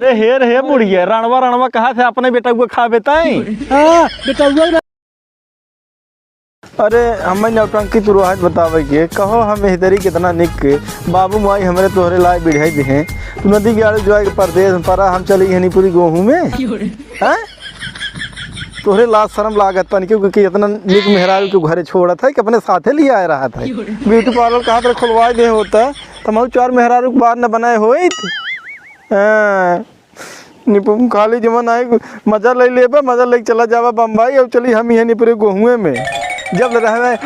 अरे हेर हे बुढ़िया रणवा रणवा कहाँ से अपने बेटा को खा बेताई। हाँ बेटा अरे हमें नौटंकी तुरहाज बतावे के कहो हम इधरी कितना निक बाबू माई हमरे तोहरे लाए बिढ़ाई दे तू नदी के आड़े जो परदेश में परा हम चली हनी पूरी गेहूं में हैं तोहरे लाज शर्म लागत तन क्योंकि इतना निक मेहरारू के घरे छोड़ा था कि अपने साथे लिए आ रहा था। ब्यूटी पार्लर कहाँ पर खुलवा दे होता तो हम चार मेहरारू के बाद न बनाए हो खाली जमन आए मजा ले ले मजा लेके चला जावा बम्बई और चली हम ही पूरे गेहूँ में जब रहबे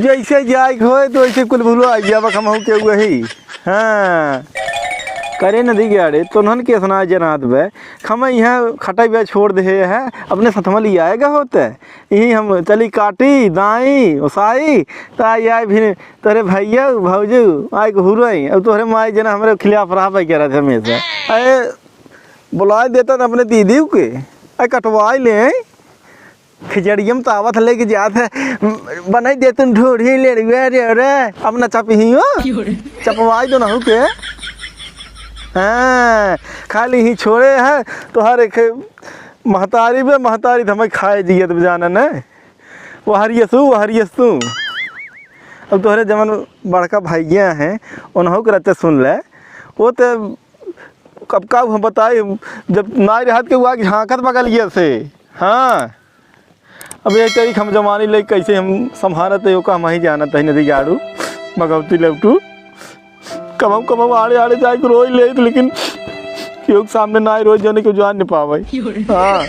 जैसे जाए हो तो ऐसे कुल भूलो आ गया हम के वही। हाँ करे नदी गाड़े तो नन के सुना जनात बे हम यहाँ खटाई बे छोड़ दे है अपने सथमा लिया आएगा होता है यही हम चली काटी दाई उसाई तो आई भी तोरे भैया भाजू आए घूरई अब तोहरे माई जना हमारे खिलाफ रहा कह रहे थे हमेशा अरे बुला देता न अपने दीदी के अरे कटवाई ले खिचड़ियम तावत लेके जात है बनाई दे तुम ढूढ़ी ले रे अब न चपही हो चपवाई दो ना के। हाँ खाली ही छोड़े हैं तो हर एक महतारी बे महतारी तो हमें खाए जियत जाना न वो हरियस तू अब तोहरे जमन बड़का भैया हैं उन्हों के रहते सुन ले वो तो कब का हम बताए जब नाई रहत के हुआ झाँकत बगलिए से। हाँ अब एक तरीक हम जमानी ले कैसे हम संभालत है का हम ही जानत है नदी गाड़ू मगवती लेवटू कम आड़े आड़े जाए के रोज ले लेकिन क्यों सामने ना रोज जाने के जान नहीं पावे। हाँ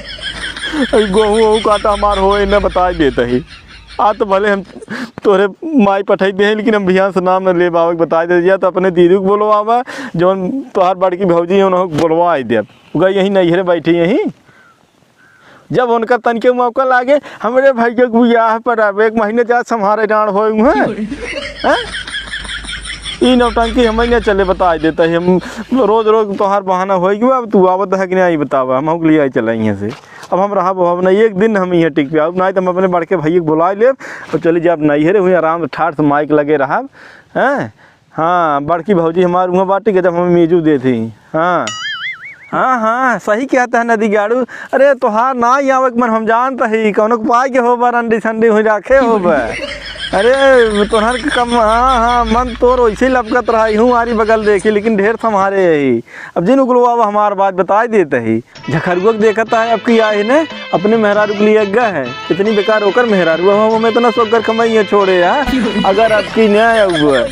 गेहूँ वहूँ काटा हमार हो न बता देता ही आ तो भले हम तोरे माई पठाई दे लेकिन हम बिहान से नाम न ले बाबा बता दे दिया तो अपने दीदी को बोलवा जौन तोहार बड़की भौजी है उन्होंने बोलवा दे गई यहीं नहीं बैठी यहीं जब उनका तनके मौका लागे हमारे भैया को ब्याह पर अब 1 महीने जा संभारे डांड हो ई नौटंकी हमें नहीं चले बता देता है हम रोज तोहार बहाना होगी अब तू आवत है कि नहीं बतावा हम लिए आई चला यहाँ से अब हम रहा अब नहीं एक दिन हम यहाँ टिक पे अब नहीं तो हम अपने बड़के भैया को बुला ले और चली जाए नहीं है हुई आराम से ठाठ से माइक लगे रहा हैं। हाँ बड़की भौजी हमारे वहाँ बाटी के जब हमें मीजू दे थी। हाँ हाँ सही कहता है नदी गाड़ू अरे तोहार ना आवे मन हम जानता ही कौन पाई के हो रंडी संडी हो रखे हो अरे तोहर कम। हाँ मन तोर वैसे ही लपकत रहा हूँ आरी बगल देखी लेकिन ढेर संभारे यही अब जिन उगलवा हमार बात बता देते ही झखरुआ देखता है अब की आई ने अपने मेहरारू के लिए अग्गा है इतनी बेकार होकर मेहरारू हम इतना सोकर कमाइए छोड़े है अगर आपकी न्याय हुआ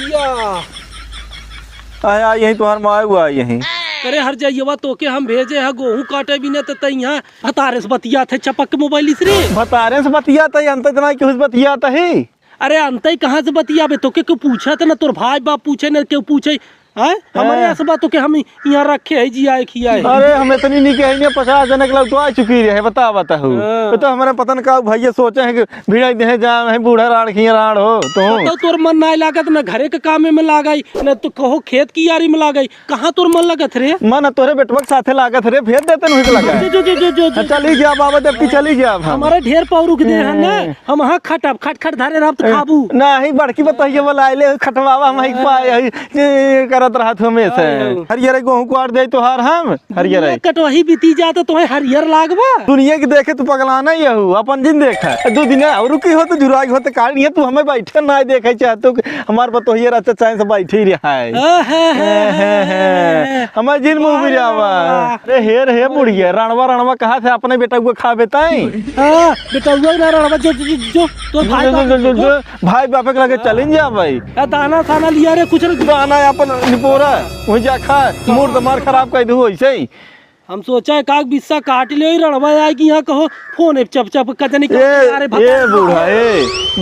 आया यही तुम्हार माँ हुआ यही अरे हर जाइए तो के हम भेजे है गेहूं काटे भी नहीं तो यहाँ भतारे से बतिया थे चपक के मोबाइल रे भतारे से बतिया था अंत इतना क्यों बतिया था ही अरे अंत कहाँ से बतिया तो के क्यों पूछा था ना तोर भाई बाप पूछे न क्यों पूछे हमारे ऐसा बात तो के हम यहाँ रखे है जी आए खिया है। अरे हम इतनी नहीं कहेंगे 50 जन के तो आ चुकी है बता तो हमारे पतन का भैया सोचे हैं कि भिड़ा दे जा बूढ़ा राड़ खिया राड़ हो तो तोर मन ना लागत ना घरे के काम में लागई न तो कहो खेत की यारी में लागई कहाँ तोर मन लागत रे मन तोरे बेटवा के साथे लागत रे फेर देते नहीं लगा चली जा बाबा जब की चली जा हमारे ढेर पौरुक दे है ना हम हाँ खटब खट धारे रब तो खाबू नहीं बड़की बताइए बोला खटवावा हम कर रहा हमेशा हरियर गेहूं काट दे तोहार हम हरियर कटवाही बीती जाता तो हरियर लागबा दुनिया के देखे तू पगलाना ही हो अपन दिन देखा 2 दिन और रुकी हो तो जुराई हो तो काट नहीं तू हमें बैठे ना देखे चाहतो हमार बतोहिए रहते चाहे से बैठे ही रहा है हमारे जिन मुंह में जावा। अरे हेर हे बुढ़िया रणवा कहाँ से अपने बेटा को खा बेताई। बेटा ना रणवा जो तो भाई बापे के लगे चलें जा भाई दाना खाना लिया रे कुछ दाना अपन निपोरा वही जा खा मूड दमार खराब कर दो ऐसे ही हम सोचा है काग बिस्सा काट ले रणवा आएगी यहाँ कहो फोन चप चप कजनी ये बूढ़ा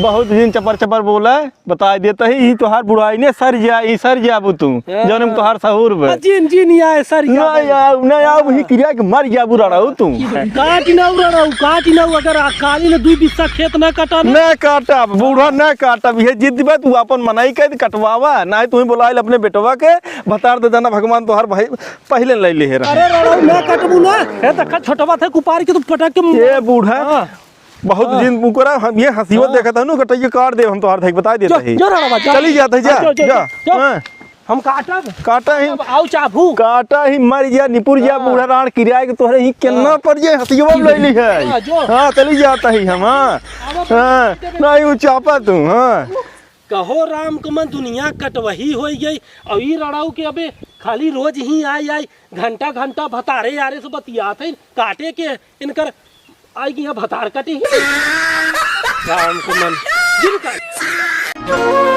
बहुत दिन चपर बोला बता देता ही तोहार बुढ़ाई ने सर जाबू तू जन्म तोहार सहूर में जी नहीं आए सर ना या वही क्रिया के मर जाबू रड़ाऊ तू काट ना अगर काली ने 2 बिस्सा खेत ना काटा बूढ़ा न काटा ये जिद बा तू अपन मनाई कर कटवावा ना तू बोलाइल अपने बेटवा के बता दे जाना भगवान तोहार भाई पहले ले ले अरे कटबू ना है तो छोटवा थे कुपार के तो पटक के ये बूढ़ा बहुत दिन मुकरा हम ये हसीवत देखा था ना कटैया काट दे हम तो हार बता देता है जो रणवा चली जाते जा हम काटब काटा ही आओ चाभू काटा ही मर जा निपुर जा हाँ। बूढ़ा राण किराए के तोहरे ही केना पर जे हसियवा ले ली हाँ, है जो। हां चली जाता ही हम हां नहीं उ चापा तू हां कहो राम कमन दुनिया कटवही हो गई और ई रड़ाऊ के अबे खाली रोज ही आई घंटा घंटा भतारे यारे से बतियात है काटे के इनकर आई यहाँ भतार कटी राम कमन जिनका